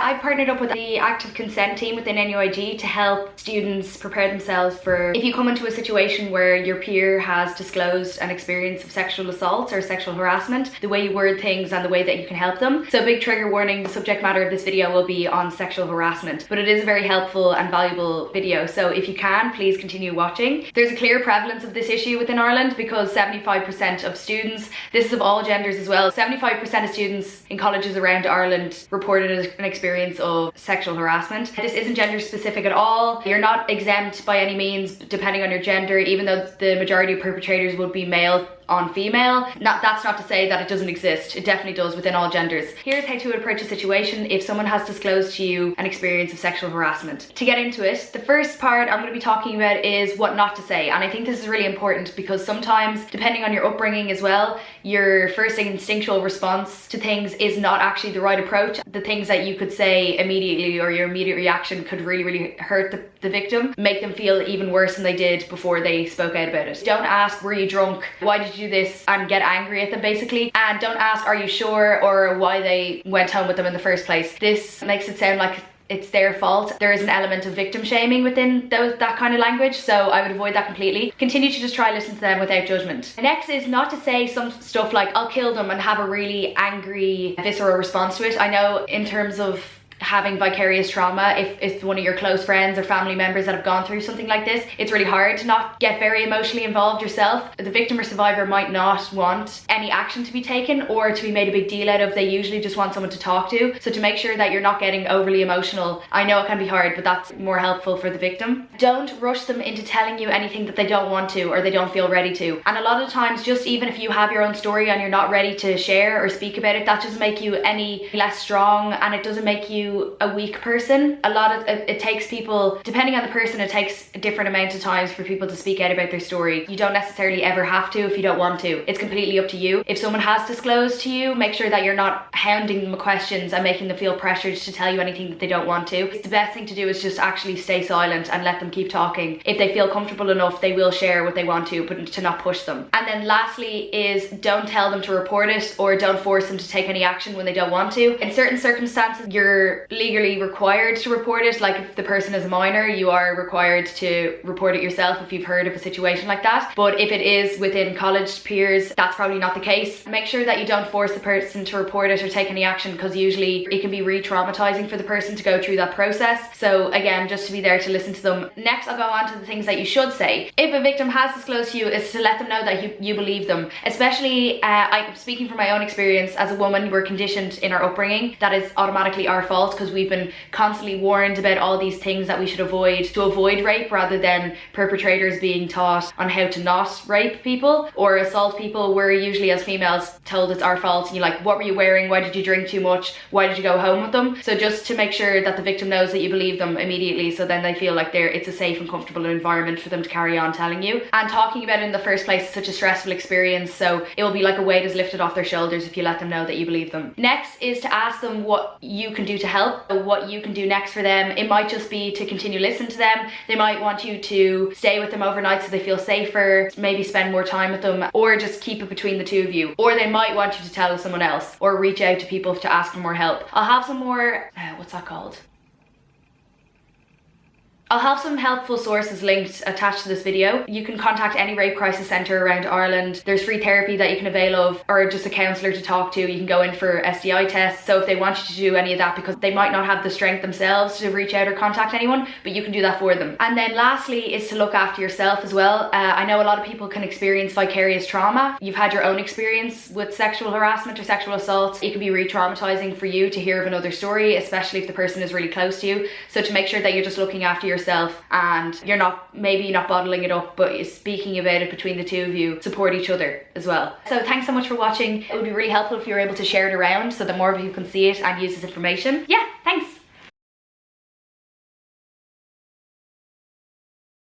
I partnered up with the active consent team within NUIG to help students prepare themselves for if you come into a situation where your peer has disclosed an experience of sexual assault or sexual harassment, the way you word things and the way that you can help them. So big trigger warning, the subject matter of this video will be on sexual harassment, but it is a very helpful and valuable video. So if you can, please continue watching. There's a clear prevalence of this issue within Ireland because 75% of students, this is of all genders as well, 75% of students in colleges around Ireland reported an experience of sexual harassment. This isn't gender specific at all. You're not exempt by any means depending on your gender, even though the majority of perpetrators would be male on female. That's not to say that it doesn't exist. It definitely does within all genders. Here's how to approach a situation if someone has disclosed to you an experience of sexual harassment. To get into it, the first part I'm going to be talking about is what not to say, and I think this is really important because sometimes, depending on your upbringing as well, your first instinctual response to things is not actually the right approach. The things that you could say immediately or your immediate reaction could really hurt the victim, make them feel even worse than they did before they spoke out about it. Don't ask, were you drunk? Why did you do this? And get angry at them basically. And don't ask, are you sure? Or why they went home with them in the first place. This makes it sound like it's their fault. There is an element of victim shaming within that kind of language, so I would avoid that completely. Continue to just try listen to them without judgment. Next is not to say some stuff like, I'll kill them, and have a really angry, visceral response to it. I know in terms of having vicarious trauma, if it's one of your close friends or family members that have gone through something like this, it's really hard to not get very emotionally involved yourself. The victim or survivor might not want any action to be taken or to be made a big deal out of. They usually just want someone to talk to. So to make sure that you're not getting overly emotional, I know it can be hard, but that's more helpful for the victim. Don't rush them into telling you anything that they don't want to or they don't feel ready to. And a lot of times, just even if you have your own story and you're not ready to share or speak about it, that doesn't make you any less strong, and it doesn't make you a weak person. A lot of it takes people, depending on the person, it takes a different amount of times for people to speak out about their story. You don't necessarily ever have to if you don't want to. It's completely up to you. If someone has disclosed to you, make sure that you're not hounding them with questions and making them feel pressured to tell you anything that they don't want to. The best thing to do is just actually stay silent and let them keep talking. If they feel comfortable enough, they will share what they want to, but to not push them. And then lastly is don't tell them to report it or don't force them to take any action when they don't want to. In certain circumstances, you're legally required to report it. Like if the person is a minor, you are required to report it yourself if you've heard of a situation like that. But if it is within college peers, that's probably not the case. Make sure that you don't force the person to report it or take any action, because usually it can be re-traumatizing for the person to go through that process. So again, just to be there to listen to them. Next, I'll go on to the things that you should say. If a victim has disclosed to you, is to let them know that you believe them. Especially, I'm speaking from my own experience as a woman, we're conditioned in our upbringing that is automatically our fault because we've been constantly warned about all these things that we should avoid to avoid rape, rather than perpetrators being taught on how to not rape people or assault people. We're usually, as females, told it's our fault, and you're like, what were you wearing? Why did you drink too much? Why did you go home with them? So just to make sure that the victim knows that you believe them immediately, so then they feel like it's a safe and comfortable environment for them to carry on telling you. And talking about it in the first place is such a stressful experience, so it will be like a weight is lifted off their shoulders if you let them know that you believe them. Next is to ask them what you can do to help, what you can do next for them. It might just be to continue listening to them. They might want you to stay with them overnight so they feel safer, maybe spend more time with them, or just keep it between the two of you. Or they might want you to tell someone else or reach out to people to ask for more help. I'll have some more, what's that called? I'll have some helpful sources linked attached to this video. You can contact any rape crisis centre around Ireland. There's free therapy that you can avail of, or just a counsellor to talk to. You can go in for STI tests. So if they want you to do any of that, because they might not have the strength themselves to reach out or contact anyone, but you can do that for them. And then lastly is to look after yourself as well. I know a lot of people can experience vicarious trauma. You've had your own experience with sexual harassment or sexual assault. It can be re-traumatizing for you to hear of another story, especially if the person is really close to you. So to make sure that you're just looking after yourself and you're not bottling it up, but you're speaking about it between the two of you, support each other as well. So thanks so much for watching. It would be really helpful if you were able to share it around so that more people can see it and use this information. Yeah, thanks.